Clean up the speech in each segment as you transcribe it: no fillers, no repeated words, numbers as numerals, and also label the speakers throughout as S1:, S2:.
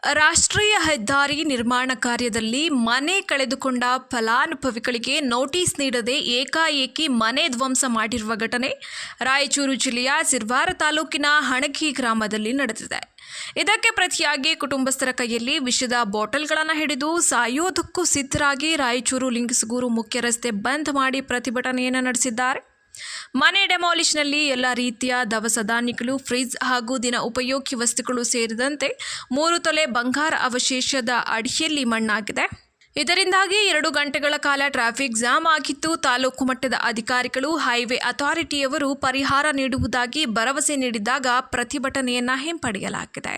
S1: ರಾಷ್ಟ್ರೀಯ ಹೆದ್ದಾರಿ ನಿರ್ಮಾಣ ಕಾರ್ಯದಲ್ಲಿ ಮನೆ ಕಳೆದುಕೊಂಡ ಫಲಾನುಭವಿಗಳಿಗೆ ನೋಟಿಸ್ ನೀಡದೆ ಏಕಾಏಕಿ ಮನೆ ಧ್ವಂಸ ಮಾಡಿರುವ ಘಟನೆ ರಾಯಚೂರು ಜಿಲ್ಲೆಯ ಸಿರ್ವಾರ ತಾಲೂಕಿನ ಹಣಗಿ ಗ್ರಾಮದಲ್ಲಿ ನಡೆದಿದೆ. ಇದಕ್ಕೆ ಪ್ರತಿಯಾಗಿ ಕುಟುಂಬಸ್ಥರ ಕೈಯಲ್ಲಿ ವಿಷದ ಬಾಟಲ್ಗಳನ್ನು ಹಿಡಿದು ಸಾಯೋದಕ್ಕೂ ಸಿದ್ಧರಾಗಿ ರಾಯಚೂರು ಲಿಂಗಸಗೂರು ಮುಖ್ಯ ರಸ್ತೆ ಬಂದ್ ಮಾಡಿ ಪ್ರತಿಭಟನೆಯನ್ನು ನಡೆಸಿದ್ದಾರೆ. ಮನೆ ಡೆಮಾಲಿಷ್ನಲ್ಲಿ ಎಲ್ಲ ರೀತಿಯ ದವಸ ಧಾನ್ಯಗಳು, ಫ್ರಿಜ್ ಹಾಗೂ ದಿನ ಉಪಯೋಗಿ ವಸ್ತುಗಳು ಸೇರಿದಂತೆ 3 ತೊಲೆ ಬಂಗಾರ ಅವಶೇಷದ ಅಡಿಯಲ್ಲಿ ಮಣ್ಣಾಗಿದೆ. ಇದರಿಂದಾಗಿ 2 ಗಂಟೆಗಳ ಕಾಲ ಟ್ರಾಫಿಕ್ ಜಾಮ್ ಆಗಿತ್ತು. ತಾಲೂಕು ಮಟ್ಟದ ಅಧಿಕಾರಿಗಳು, ಹೈವೇ ಅಥಾರಿಟಿಯವರು ಪರಿಹಾರ ನೀಡುವುದಾಗಿ ಭರವಸೆ ನೀಡಿದಾಗ ಪ್ರತಿಭಟನೆಯನ್ನ ಹಿಂಪಡೆಯಲಾಗಿದೆ.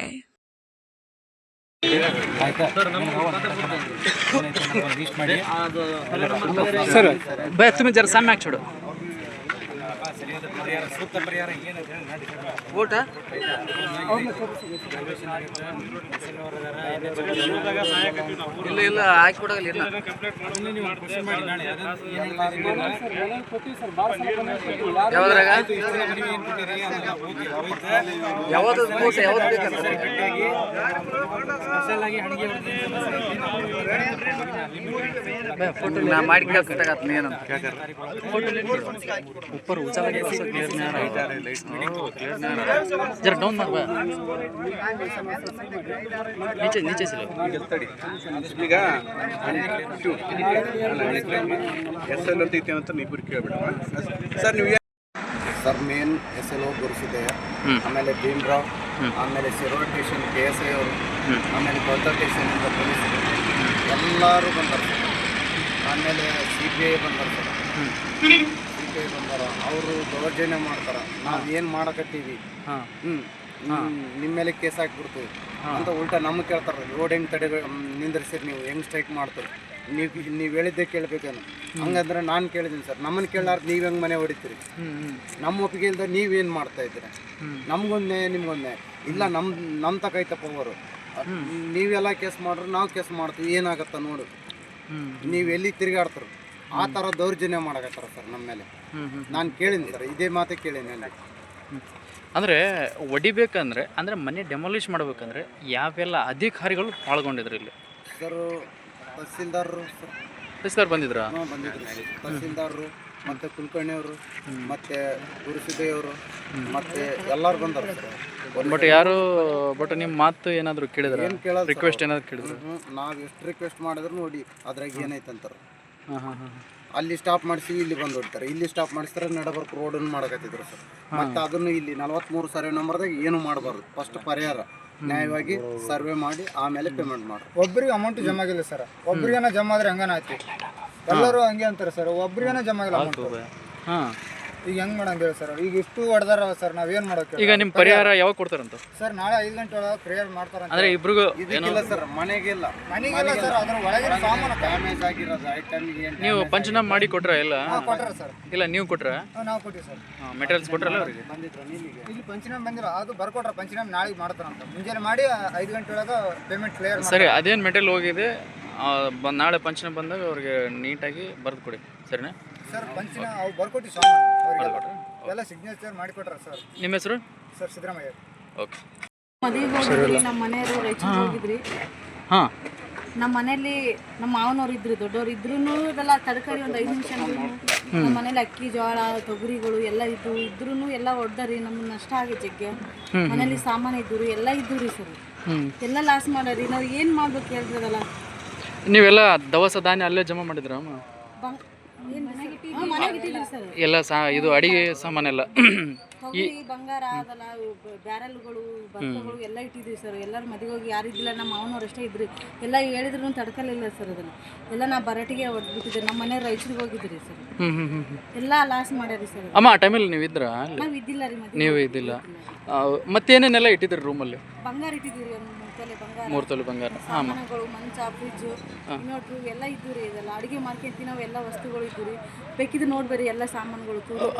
S2: सर भैया तुम्हें जरा सामने छोड़ो वोट ಇಲ್ಲ ಇಲ್ಲ ಹಾಕಿ ಕೊಡಲ್ಲ ಯಾವ್ದ್ರಾಗ ಯಾವ್ದು फोटो ना मार के कटागत नहीं ना फोटो ऊपर ऊंचा लगे तो क्लियर नहीं आ रहा जरा डाउन मार बा नीचे नीचे से लो
S3: ಈಗ ಎಸ್ಎಲ್ ಅಂತ ಐತೆ ಅಂತ ನೀವು ಕೇಳಬೇಡ ಸರ್. ನೀವು ಸರ್ ಮೇನ್ SLO ಗುರುಸಿದೆ, ಆಮೇಲೆ ಭೀಮ್ರಾವ್, ಆಮೇಲೆ ಸಿರೋಡ್ ಸ್ಟೇಷನ್ KSI ಅವರು, ಆಮೇಲೆ ಕೊಲ್ತಾ ಸ್ಟೇಷನಿಂದ ಪೊಲೀಸರು ಎಲ್ಲರೂ ಬಂದರು. ಆಮೇಲೆ CBI ಬಂದರು ಸರ್. CBI ಬಂದಾರ, ಅವರು ದೌರ್ಜನ್ಯ ಮಾಡ್ತಾರೆ. ನಾವು ಏನು ಮಾಡಕತ್ತೀವಿ, ನಿಮ್ಮ ಮೇಲೆ ಕೇಸ್ ಹಾಕ್ಬಿಡ್ತೀವಿ ಅಂತ ಉಲ್ಟಾ ನಮಗೆ ಕೇಳ್ತಾರೆ. ರೋಡ್ ಹೆಂಗೆ ತಡೆ ನಿಂದ್ರಿಸಿರಿ, ನೀವು ಹೆಂಗೆ ಸ್ಟ್ರೈಕ್ ಮಾಡ್ತೀರಿ, ನೀವು ಹೇಳಿದ್ದೆ ಕೇಳಬೇಕೇನು. ಹಂಗಂದ್ರೆ ನಾನು ಕೇಳಿದ್ದೀನಿ ಸರ್. ನಮ್ಮನ್ನು ಕೇಳಾರ್ದು ನೀವು ಹೆಂಗೆ ಮನೆ ಹೊಡಿತೀರಿ, ನಮ್ಮ ಒಪ್ಪಿಗೆ ಇಲ್ಲದೆ ನೀವೇನು ಮಾಡ್ತಾ ಇದ್ದೀರಾ, ನಮ್ಗೊಂದೇ ನಿಮ್ಗೊಂದೇ ಇಲ್ಲ, ನಮ್ಮ ತಕೈತಪ್ಪ ಅವರು. ನೀವೆಲ್ಲ ಕೇಸ್ ಮಾಡ್ರಿ, ನಾವು ಕೇಸ್ ಮಾಡ್ತೀವಿ, ಏನಾಗತ್ತ ನೋಡು, ನೀವು ಎಲ್ಲಿ ತಿರುಗಾಡ್ತಾರೆ ಆ ಥರ ದೌರ್ಜನ್ಯ ಮಾಡಕತ್ತಾರ ಸರ್ ನಮ್ಮ ಮೇಲೆ. ನಾನು ಕೇಳೀನಿ ಸರ್, ಇದೇ ಮಾತೇ ಕೇಳೀನಿ.
S2: ಅಂದರೆ ಹೊಡಿಬೇಕಂದ್ರೆ ಅಂದರೆ ಮನೆ ಡೆಮಾಲಿಷ್ ಮಾಡ್ಬೇಕಂದ್ರೆ ಯಾವೆಲ್ಲ ಅಧಿಕಾರಿಗಳು ಪಾಲ್ಗೊಂಡಿದ್ರು ಇಲ್ಲಿ?
S3: ಸರ್ ತಹಸೀಲ್ದಾರರು
S2: ತಹಸೀಲ್ದಾರ್ ಬಂದಿದ್ರಾ?
S3: ಬಂದಿದ್ರು. ತಹಸೀಲ್ದಾರರು ಮತ್ತು ಕುಲಕರ್ಣಿಯವರು ಮತ್ತು ಗುರುಸಿದ್ದಯ್ಯವರು ಮತ್ತು ಎಲ್ಲರೂ ಬಂದರು ಸರ್.
S2: ಬಟ್ ಯಾರು ನಿಮ್ಮ ಮಾತು ಏನಾದರೂ ಕೇಳಿದ್ರೆ,
S3: ಏನು ಕೇಳೋದು
S2: ರಿಕ್ವೆಸ್ಟ್ ಏನಾದ್ರು ಕೇಳಿದ್ರು?
S3: ನಾವು ಎಷ್ಟು ರಿಕ್ವೆಸ್ಟ್ ಮಾಡಿದ್ರು ನೋಡಿ ಅದ್ರಾಗ ಏನೈತೆ ಅಂತಾರೆ. ಅಲ್ಲಿ ಸ್ಟಾಪ್ ಮಾಡಿಸಿವಿ, ಇಲ್ಲಿ ಬಂದು ಹೊಡ್ತಾರೆ, ಇಲ್ಲಿ ಸ್ಟಾಪ್ ಮಾಡಿಸ್ತಾರೆ, ನಡಬರ್ಕ್ ರೋಡನ್ನು ಮಾಡಕತ್ತಿದ್ರು ಸರ್. ಮತ್ತು ಅದನ್ನು ಇಲ್ಲಿ 43 ಸರ್ವೆ ನಂಬರ್ದಾಗ ಏನು ಮಾಡಬಾರ್ದು, ಫಸ್ಟ್ ಪರಿಹಾರ ನ್ಯಾಯವಾಗಿ ಸರ್ವೆ ಮಾಡಿ ಆಮೇಲೆ ಪೇಮೆಂಟ್ ಮಾಡಿ.
S4: ಒಬ್ಬರಿಗೆ ಅಮೌಂಟ್ ಜಮಾ ಆಗಿಲ್ಲ ಸರ್. ಒಬ್ರಿಗೇನ ಜಮಾ ಆದ್ರೆ ಹಂಗನ ಆಯ್ತು, ಎಲ್ಲರೂ ಹಂಗೆ ಅಂತಾರೆ ಸರ್. ಒಬ್ರಿಗೇನ ಜಮಾ ಆಗಿಲ್ಲ ಅಮೌಂಟ್.
S2: ಹಾಂ,
S4: ಈಗ ಹೆಂಗೆ ಮಾಡಂಗೆ ಹೇಳಿ ಸರ್. ಈಗ ಇಷ್ಟು ಹೊಡೆದಾರ ಸರ್, ನಾವೇನು ಮಾಡೋಕೆ?
S2: ಈಗ ನಿಮ್ಮ ಪರಿಹಾರ ಯಾವಾಗ ಕೊಡ್ತಾರಂತ
S4: ಸರ್? ನಾಳೆ 5 ಗಂಟೆ ಒಳಗೆ ಪ್ರೇಯರ್ ಮಾಡ್ತಾರಂತ.
S2: ಅಂದರೆ ಇಬ್ರಿಗೂ
S3: ಇದಕ್ಕಿಲ್ಲ ಸರ್, ಮನೆಗಿಲ್ಲ
S4: ಸರ್. ಅದ್ರ ಒಳಗಿನ ಸಾಮಾನು
S3: ಡ್ಯಾಮೇಜ್ ಆಗಿರೋದು ಐಟಮ್ಗೆ
S2: ನೀವು ಪಂಚನಾಮ ಮಾಡಿ ಕೊಟ್ರ? ಇಲ್ಲ
S4: ಕೊಟ್ರ ಸರ್.
S2: ಇಲ್ಲ ನೀವು ಕೊಟ್ರ?
S4: ನಾವು ಕೊಟ್ಟಿವಿ ಸರ್.
S2: ಮೆಟೀರಿಯಲ್ಸ್ ಕೊಟ್ರಲ್ಲ ಅವರಿಗೆ?
S3: ಬಂದಿದ್ರು
S4: ಇಲ್ಲಿ ಪಂಚನಾಮ ಬಂದಿಲ್ಲ, ಅದು ಬರ್ಕೊಟ್ರ. ಪಂಚನಾಮ ನಾಳೆಗೆ ಮಾಡ್ತಾರಂತ. ಮುಂಜಾನೆ ಮಾಡಿ 5 ಗಂಟೆ ಒಳಗೆ ಪೇಮೆಂಟ್ ಕ್ಲಿಯರ್.
S2: ಸರಿ, ಅದೇನು ಮೆಟೀರಿಯಲ್ ಹೋಗಿದೆ, ನಾಳೆ ಪಂಚನಾಮ ಬಂದಾಗ ಅವ್ರಿಗೆ ನೀಟಾಗಿ ಬರೆದು ಕೊಡಿ, ಸರಿನಾ
S4: ಸರ್? ಪಂಚನಾಮ ಅವು ಬರ್ಕೊಟ್ಟಿ ಸಾಮಾನು ಅವ್ರಿಗೆ ಎಲ್ಲ ಸಿಗ್ನೇಚರ್ ಮಾಡಿಕೊಟ್ರ ಸರ್.
S2: ನಿಮ್ಮ ಹೆಸರು?
S4: ಸರ್ ಸಿದ್ದರಾಮಯ್ಯ.
S2: ಓಕೆ.
S5: ಮದುವೆಗೆ ಹೋಗಿದ್ರಿ, ನಮ್ಮ ಮನೆಯವರು ರಾಯಚೂರು ಹೋಗಿದ್ರಿ.
S2: ಹಾಂ,
S5: ನಮ್ಮ ಮನೇಲಿ ನಮ್ಮ ಮಾವನವ್ರು ಇದ್ರು, ದೊಡ್ಡವ್ರು ಇದ್ರೂ ಇದೆಲ್ಲ ತಡಕರಿ ಒಂದು 5 ನಿಮಿಷ. ನಮ್ಮ ಮನೇಲಿ ಅಕ್ಕಿ, ಜೋಳ, ತೊಗರಿಗಳು ಎಲ್ಲ ಇದ್ರೂ ಎಲ್ಲ ಹೊಡ್ದಾರಿ. ನಮ್ಗೆ ನಷ್ಟ ಆಗಿ ಜಗ್ಗೆ. ಮನೇಲಿ ಸಾಮಾನು ಇದ್ದು ಎಲ್ಲ ಇದ್ದು ರೀ ಸರ್. ಎಲ್ಲ ಲಾಸ್ ಮಾಡ್ರಿ. ನಾವು ಏನು ಮಾಡ್ಬೇಕು ಹೇಳ್ತದಲ್ಲ.
S2: ನೀವೆಲ್ಲ ದವಸ ಧಾನ್ಯ ಅಲ್ಲೇ ಜಮಾ ಮಾಡಿದ್ರ? ಎಲ್ಲ ಇದು ಅಡಿಗೆ ಸಾಮಾನೆಲ್ಲ
S5: ತೊಗರಿ, ಬಂಗಾರ ಅದೆಲ್ಲ, ಬ್ಯಾರಲ್ಗಳು, ಭತ್ತಗಳು ಎಲ್ಲ ಇಟ್ಟಿದ್ವಿ ಸರ್. ಎಲ್ಲರೂ ಮದುವೆ ಹೋಗಿ ಯಾರಿದ್ದಿಲ್ಲ, ನಮ್ಮ ಮಾವನವ್ರು ಅಷ್ಟೇ ಇದ್ರಿ. ಎಲ್ಲ ಹೇಳಿದ್ರು ತಡ್ಕಲಿಲ್ಲ ಸರ್. ಅದನ್ನು ಎಲ್ಲ ನಾ ಬರಟಿಗೆ ಹೊಡೆದ್ಬಿಟ್ಟಿದ್ದೆ. ನಮ್ಮ ಮನೆ ರಾಯಚೂರಿಗೆ ಹೋಗಿದ್ರಿ ಸರ್. ಎಲ್ಲ ಲಾಸ್ ಮಾಡ್ಯಾರಿ ಸರ್.
S2: ಅಮ್ಮ ಆ ಟೈಮಲ್ಲಿ ನೀವು ಇದ್ರ?
S5: ನಾವು ಇದ್ದಿಲ್ಲ ರೀ.
S2: ನೀವು ಇದ್ದಿಲ್ಲ. ಮತ್ತೇನೇನೆಲ್ಲ ಇಟ್ಟಿದ್ರಿ ರೂಮಲ್ಲಿ?
S5: ಬಂಗಾರ ಇಟ್ಟಿದ್ದೀವಿ, 3 ತೊಲೆ ಬಂಗಾರ,
S2: 3 ತೊಲೆ ಬಂಗಾರ,
S5: ಸಾಮಾನುಗಳು, ಮಂಚ, ಫ್ರಿಜ್, ಇನ್ವರ್ಟ್ರು ಎಲ್ಲ ಇದ್ದು ರೀ. ಇದೆಲ್ಲ ಅಡುಗೆ ಮಾಡ್ಕೊಂತೀವಿ ನಾವು, ಎಲ್ಲ ವಸ್ತುಗಳು ಇದ್ದು ರೀ. ಬೇಕಿದ್ರೆ ನೋಡ್ಬೇರಿ ಎಲ್ಲ ಸಾಮಾನುಗಳು.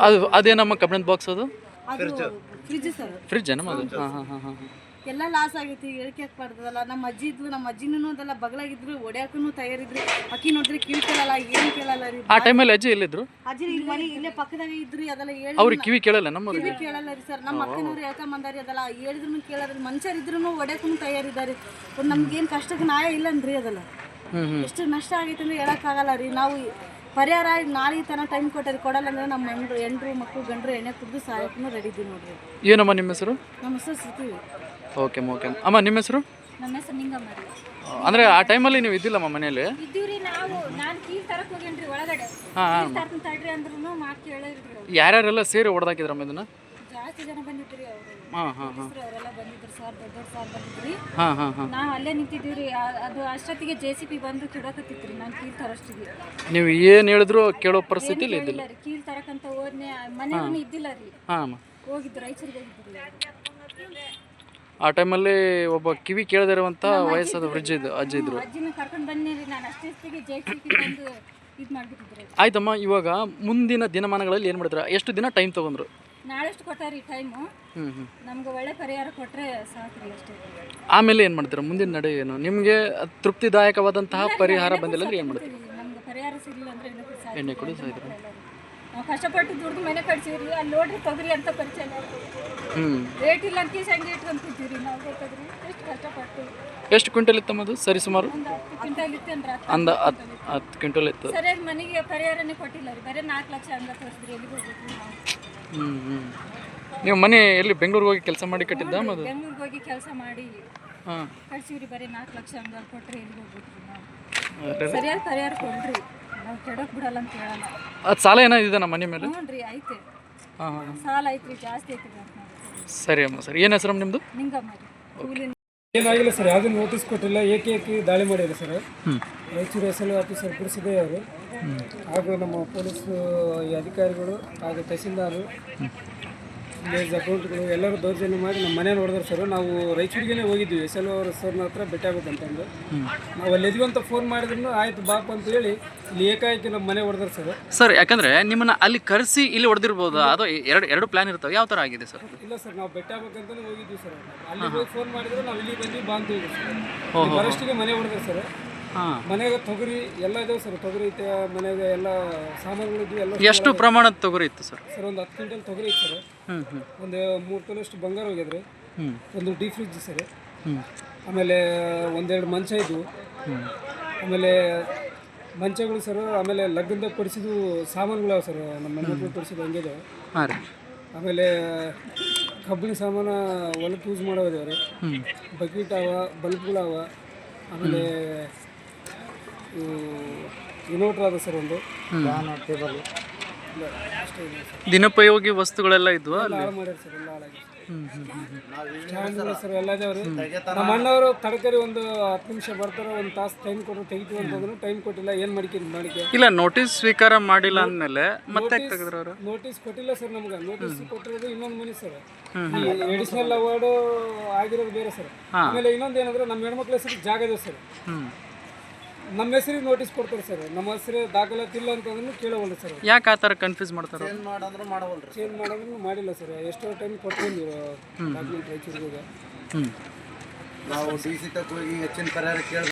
S2: ಅದೇ ನಮ್ಮ ಕಬ್ಬಿಣದ ಬಾಕ್ಸ್? ಅದು
S5: ಫ್ರಿಜ್ ಸರ್.
S2: ಫ್ರಿಜ್ ನಮ್ಮ ಅದು? ಹಾಂ ಹಾಂ ಹಾಂ ಹಾಂ.
S5: ಎಲ್ಲ ಲಾಸ್ ಆಗೈತಿ ಹೇಳಿಕೆ ಹಾಕ್ಬಾರ್ದಲ್ಲ. ನಮ್ಮ ಅಜ್ಜಿ ಇದ್ಲು, ನಮ್ಮ ಅಜ್ಜಿನೂ ಅದೆಲ್ಲ ಬಗಲಾಗಿದ್ರು, ಹೊಡ್ಯಾಕೂ ತಯಾರಿದ್ರು. ಅಕ್ಕಿ ನೋಡಿದ್ರೆ ಕಿವಿ ಕೇಳಲ್ಲ, ಏನು ಕೇಳಲ್ಲ ರೀ.
S2: ಆ ಟೈಮಲ್ಲಿ ಅಜ್ಜಿ ಎಲ್ಲಿದ್ರು?
S5: ಅಜ್ಜಿ ಇಲ್ಲಿ ಮನೆ ಇಲ್ಲೇ ಪಕ್ಕದಾಗ ಇದ್ರಿ, ಅದೆಲ್ಲ ಹೇಳಿ
S2: ಅವ್ರಿಗೆ ಕಿವಿ ಕೇಳಲ್ಲ ನಮ್ಮ
S5: ಕಿವಿ ಕೇಳಲ್ಲ ರೀ ಸರ್. ನಮ್ಮ ಅಕ್ಕನವ್ರು ಹೇಳ್ಕೊಂಬಂದಾರಿ, ಅದೆಲ್ಲ ಹೇಳಿದ್ರು ಕೇಳಲ್ಲ. ಮನುಷ್ಯರಿದ್ರು ಹೊಡ್ಯಾಕೂ ತಯಾರಿದ್ದಾರೆ. ಒಂದು ನಮ್ಗೇನು ಕಷ್ಟಕ್ಕೆ ನ್ಯಾಯ ಇಲ್ಲನ್ರಿ ಅದೆಲ್ಲ. ಎಷ್ಟು ನಷ್ಟ ಆಗೈತೆ ಅಂದ್ರೆ ಹೇಳೋಕ್ಕಾಗಲ್ಲ ರೀ. ನಾವು ಪರಿಹಾರ ನಾಳೆ ತನಕ ಟೈಮ್ ಕೊಟ್ಟರಿ, ಕೊಡಲ್ಲ ಅಂದ್ರೆ ನಮ್ಮ ಹೆಂಡ್ರು ಮಕ್ಕಳು ಗಂಡ್ರು ಎಣ್ಣೆ ಕುಡಿದು ಸಾಯಕ್ಕೂ ರೆಡಿ ಇದ್ದೀವಿ ನೋಡ್ರಿ.
S2: ಏನಮ್ಮ ನಿಮ್ಮ ಹೆಸರು?
S5: ನಮ್ಮ ಹೆಸರು ಸಿಗ್ತೀವಿ.
S2: ಓಕೆ ಓಕೆ ಅಮ್ಮ, ನಿಮ್ಮ ಹೆಸರು?
S5: ನಮ್ಮ ಹೆಸರು ನಿಂಗಮ್ಮ ರೀ.
S2: ಅಂದರೆ ಆ ಟೈಮಲ್ಲಿ ನೀವು ಇದ್ದಿಲ್ಲಮ್ಮ ಮನೆಯಲ್ಲಿ?
S5: ಇದ್ದೀವ್ರಿ ನಾವು. ನಾನು ಕೀಲ್ ತರಕ್ಕೆ ಹೋಗೇನ್ರಿ ಒಳಗಡೆ.
S2: ಹಾಂ
S5: ತರ್ತೀನಿ ತಡ್ರಿ ಅಂದ್ರೂ ಮಾತು ಕೇಳಿದ್ರಿ ಅವ್ರು.
S2: ಯಾರ್ಯಾರೆಲ್ಲ ಸೇರಿ ಹೊಡೆದಾಕಿದ್ರಮ್ಮ ಇದನ್ನು?
S5: ಜಾಸ್ತಿ ಜನ ಬಂದಿದ್ರಿ ಅವರು.
S2: ಹಾಂ ಹಾಂ ಹಾಂ
S5: ಅವರೆಲ್ಲ ಬಂದಿದ್ರು ಸರ್, ದೊಡ್ಡ ಸರ್ ಬಂದಿದ್ರಿ.
S2: ಹಾಂ ಹಾಂ ಹಾಂ
S5: ನಾವು ಅಲ್ಲೇ ನಿಂತಿದ್ದೀವಿ ರೀ. ಅದು ಅಷ್ಟೊತ್ತಿಗೆ JCB ಬಂದು ಕಿಡಕತ್ತಿತ್ರಿ. ನಾನು ಕೀಲ್ ತರಷ್ಟಿದ್ವಿ.
S2: ನೀವು ಏನು ಹೇಳಿದ್ರು ಕೇಳೋ ಪರಿಸ್ಥಿತಿಲಿ ಇದ್ದಿಲ್ಲ?
S5: ಇಲ್ಲ ರೀ, ಕೀಲ್ ತರಕಂತ ಹೋದ್ನೆ, ಮನೆಯೂ ಇದ್ದಿಲ್ಲ ರೀ.
S2: ಹಾಂ ಅಮ್ಮ,
S5: ಹೋಗಿದ್ದು ರಾಯಚೂರಿಗೆ ಹೋಗಿದ್ರಿ.
S2: ಆ ಟೈಮಲ್ಲಿ ಒಬ್ಬ ಕಿವಿ ಕೇಳದಿರುವಂಥ ವಯಸ್ಸಾದ ಅಜ್ಜಿ ಇದ್ರು.
S5: ಅಜ್ಜಿನ ಕರ್ಕೊಂಡು ಬನ್ನಿ ರೀ. ನಾನು ಅಷ್ಟೊತ್ತಿಗೆ JCB ಬಂದು ಇದು ಮಾಡಿಬಿಟ್ಟಿದ್ರಿ.
S2: ಆಯ್ತಮ್ಮ, ಇವಾಗ ಮುಂದಿನ ದಿನಮಾನಗಳಲ್ಲಿ ಏನು ಮಾಡಿದ್ರ? ಎಷ್ಟು ದಿನ ಟೈಮ್ ತೊಗೊಂಡ್ರು?
S5: ನಾಳೆಷ್ಟು ಕೊಟ್ಟಾರಿ ಟೈಮು. ನಮ್ಗೆ ಒಳ್ಳೆ ಪರಿಹಾರ ಕೊಟ್ಟರೆ ಸಾಕು ರೀ, ಅಷ್ಟೇ.
S2: ಆಮೇಲೆ ಏನು ಮಾಡ್ತೀರಾ? ಮುಂದಿನ ನಡೆ ಏನು? ನಿಮಗೆ ತೃಪ್ತಿದಾಯಕವಾದಂತಹ ಪರಿಹಾರ ಬಂದಿಲ್ಲ ಅಂದ್ರೆ ಏನು ಮಾಡ್ತೀರಿ?
S5: ನಮ್ಗೆ ಪರಿಹಾರ ಸಿಗಲಿಲ್ಲ ಅಂದ್ರೆ
S2: ಎಣ್ಣೆ ಕೊಡಿ ಸಾಯ್ತು.
S5: ನಾವು ಕಷ್ಟಪಟ್ಟು ದುಡ್ದು ಮನೆ ಕಟ್ಸಿವ್ರಿ. ಅಲ್ಲಿ ನೋಡ್ರಿ ತೊಗರಿ ಅಂತ ಪರಿಚಯ ರೇಟ್ ಇಲ್ಲ ಅಂತ ಹಂಗೆ ಇಟ್ಕೊಂತಿದ್ದೀವಿ ನಾವು. ಗೊತ್ತಾದ್ರಿ ಎಷ್ಟು ಕಷ್ಟಪಟ್ಟು.
S2: ಎಷ್ಟು ಕ್ವಿಂಟಲ್ ಇತ್ತಮ್ಮದು ಸರಿ ಸುಮಾರು?
S5: ಒಂದು 10 ಕ್ವಿಂಟಲ್ ಇತ್ತೇನ್ರಿ.
S2: ಅಂದ 10 ಕ್ವಿಂಟಲ್ ಇತ್ತು.
S5: ಸರಿಯಾಗಿ ಮನೆಗೆ ಪರಿಹಾರನೇ ಕೊಟ್ಟಿಲ್ಲ ರೀ. ಬರೀ 4 ಲಕ್ಷ ಹಂಗೆ ತೋರಿಸಿದ್ರಿ. ಎಲ್ಲಿಗೆ ಹೋಗ್ಬೇಕು ನಾವು?
S2: ನೀವು ಮನೆ ಎಲ್ಲಿ ಬೆಂಗಳೂರಿಗೆ ಹೋಗಿ ಕೆಲಸ ಮಾಡಿ ಕಟ್ಟಿದ್ದ? ಅದು
S5: ಬೆಂಗಳೂರಿಗೆ ಹೋಗಿ ಕೆಲಸ ಮಾಡಿ
S2: ಹಾಂ
S5: ಕಟ್ಸಿವ್ರಿ. ಬರೀ 4 ಲಕ್ಷ ಹಂಗೆ ಕೊಟ್ಟರೆ ಎಲ್ಲಿಗೆ ಹೋಗ್ಬೇಕು ನಾವು? ಸರಿಯಾಗಿ ಪರಿಹಾರ ಕೊಡ್ರಿ. ನಾವು ಕೆಡೋಕೆ ಬಿಡಲ್ಲ ಅಂತ ಹೇಳಲ್ಲ.
S2: ಅದು ಸಾಲ ಏನಾಗಿದೆ ನಮ್ಮ ಮನೆ ಮೇಲೆ?
S5: ಹ್ಞೂ ರೀ, ಐತೆ.
S2: ಹಾಂ ಹಾಂ
S5: ಸಾಲ ಐತ್ರಿ, ಜಾಸ್ತಿ ಐತಿ.
S2: ಸರಿ ಅಮ್ಮ, ಸರಿ. ಏನು ಹೆಸರು ನಿಮ್ಮದು?
S5: ನಿಂಗಮ್ಮ ರೀ. ಕೂಲಿ
S4: ಏನಾಗಿಲ್ಲ ಸರ್, ಯಾವುದೂ ನೋಟಿಸ್ ಕೊಟ್ಟಿಲ್ಲ. ಏಕೇಕಿ ದಾಳಿ ಮಾಡಿದ್ರು sir. Raichur SLO officer Gurusiddaiah ಅವರು ಹಾಗೂ ನಮ್ಮ ಪೊಲೀಸ್ ಅಧಿಕಾರಿಗಳು ಹಾಗೂ ತಹಸೀಲ್ದಾರರು, ವಿಲೇಜ್ ಅಕೌಂಟ್ಗಳು ಎಲ್ಲರೂ ದೌರ್ಜನ್ಯ ಮಾಡಿ ನಮ್ಮ ಮನೇಲಿ ಹೊಡೆದ್ರು ಸರ್. ನಾವು ರಾಯಚೂರಿಗೇ ಹೋಗಿದ್ವಿ SLO ಅವ್ರ ಸರ್ನ ಹತ್ರ ಭೇಟಿ ಆಗ್ಬೇಕಂತಂದು. ನಾವು ಅಲ್ಲಿ ಎದ್ವಿ ಅಂತ ಫೋನ್ ಮಾಡಿದ್ರು ಆಯ್ತು ಬಾಪ ಅಂತ ಹೇಳಿ ಇಲ್ಲಿ ಏಕಾಏಕಿ ನಮ್ಮ ಮನೆ ಹೊಡೆದ್ರು ಸರ್.
S2: ಸರ್, ಯಾಕಂದರೆ ನಿಮ್ಮನ್ನು ಅಲ್ಲಿ ಕರೆಸಿ ಇಲ್ಲಿ ಹೊಡೆದಿರ್ಬೋದು. ಅದು ಎರಡು ಪ್ಲಾನ್ ಇರ್ತವೆ. ಯಾವ ಥರ ಆಗಿದೆ ಸರ್?
S4: ಇಲ್ಲ ಸರ್, ನಾವು ಭೇಟಿ ಆಗ್ಬೇಕಂತಾನೆ ಹೋಗಿದ್ವಿ ಸರ್. ಅಲ್ಲಿ ಹೋಗಿ ಫೋನ್ ಮಾಡಿದ್ರು ನಾವು ಇಲ್ಲಿ ಬಂದು ಬಾಂತೀವಿ ಸರ್. ಬರಷ್ಟಿಗೆ ಮನೆ ಹೊಡೆದ್ರು ಸರ್. ಮನೆಗೆ ತೊಗರಿ ಎಲ್ಲ ಇದಾವೆ ಸರ್. ತೊಗರಿ ಐತೆ ಮನೆಗೆ, ಎಲ್ಲ ಸಾಮಾನುಗಳು ಇದ್ವಿ. ಎಲ್ಲ
S2: ಎಷ್ಟು ಪ್ರಮಾಣದ ತೊಗರಿ ಇತ್ತು ಸರ್?
S4: ಸರ್ ಒಂದು 10 ಕ್ವಿಂಟಲ್ ತೊಗರಿ ಇತ್ತು ಸರ್. ಒಂದು 3 ತೊಲೆಷ್ಟು ಬಂಗಾರ ಹೋಗಿದ್ರಿ. ಒಂದು ಡೀಪ್ ಫ್ರಿಜ್ ಸರ್. ಆಮೇಲೆ 1-2 ಮಂಚ ಇದ್ವು. ಆಮೇಲೆ ಮಂಚಗಳು ಸರ್. ಆಮೇಲೆ ಲಗ್ನದಾಗ ಕೊಡಿಸಿದ್ದು ಸಾಮಾನುಗಳು ಸರ್. ನಮ್ಮ ಮನೆಮಕ್ಕಳು ಕೊಡಿಸಿದ್ದು ಹಂಗಿದೆ.
S2: ಹಾಂ ರೀ. ಆಮೇಲೆ
S4: ಕಬ್ಬಿಣ ಸಾಮಾನು ಹೊಲಕ್ಕೆ ಯೂಸ್ ಮಾಡೋದಿವೆ ರೀ. ಬಕೆಟ್ ಅವ, ಬಲ್ಬ್ಗಳು ಅವ. ಆಮೇಲೆ ಇನ್ವರ್ಟರ್ ಅದ ಸರ್. ಒಂದು ಟೇಬಲ್,
S2: ದಿನೋಪಯೋಗಿ ವಸ್ತುಗಳೆಲ್ಲ ಇದ್ವಾ?
S4: ಹಾಳು ಮಾಡ್ಯಾರ ಸರ್. ಎಲ್ಲ ಹಾಳಾಗಿ ಸ್ಟ್ಯಾಂಡ್ಗಳು ಸರ್ ಎಲ್ಲ ಇದಾವ್ರಿ. ನಮ್ಮ ಅಣ್ಣವರು ತಡಕರಿ ಒಂದು 10 ನಿಮಿಷ ಬರ್ತಾರೆ, ಒಂದು ತಾಸು ಟೈಮ್ ಕೊಟ್ಟರು ತೆಗಿತೀವಿ ಅಂತಂದ್ರು. ಟೈಮ್ ಕೊಟ್ಟಿಲ್ಲ. ಏನು ಮಾಡಿಕೆ
S2: ಇಲ್ಲ, ನೋಟಿಸ್ ಸ್ವೀಕಾರ ಮಾಡಿಲ್ಲ ಅಂದಮೇಲೆ ಮತ್ತೆ ತೆಗೆದ್ರು ಅವರು?
S4: ನೋಟಿಸ್ ಕೊಟ್ಟಿಲ್ಲ ಸರ್. ನಮ್ಗೆ ನೋಟಿಸ್ ಕೊಟ್ಟಿರೋದು ಇನ್ನೊಂದು ಮನೆ ಸರ್. ಎಡಿಷನಲ್ ಅವಾರ್ಡು ಆಗಿರೋದು ಬೇರೆ ಸರ್. ಆಮೇಲೆ ಇನ್ನೊಂದು ಏನಂದ್ರೆ ನಮ್ಮ ಹೆಣ್ಮಕ್ಳ ಹೆಸರು ಜಾಗ ಇದೆ ಸರ್. ನಮ್ಮ ಹೆಸರಿಗೆ ನೋಟಿಸ್ ಕೊಡ್ತಾರೆ ಸರ್. ನಮ್ಮ ಹೆಸರು ದಾಖಲಾತಿ ಇಲ್ಲ ಅಂತಂದ್ರೂ ಕೇಳವಲ್ಲ ಸರ್.
S2: ಯಾಕೆ ಆ ಥರ ಕನ್ಫ್ಯೂಸ್ ಮಾಡ್ತಾರೆ?
S4: ಚೇಂಜ್ ಮಾಡೋದ್ರೂ ಮಾಡಿಲ್ಲ ಸರ್. ಎಷ್ಟೋ ಟೈಮ್ ಕೊಟ್ಕೊಂಡು ಡಾಕ್ಯುಮೆಂಟ್ ರಾಯಚೂರಿಗೆ.
S3: ನಾವು DC ತಕ್ಕ ಹೋಗಿ ಹೆಚ್ಚಿನ ಪರಿಹಾರ ಕೇಳಿ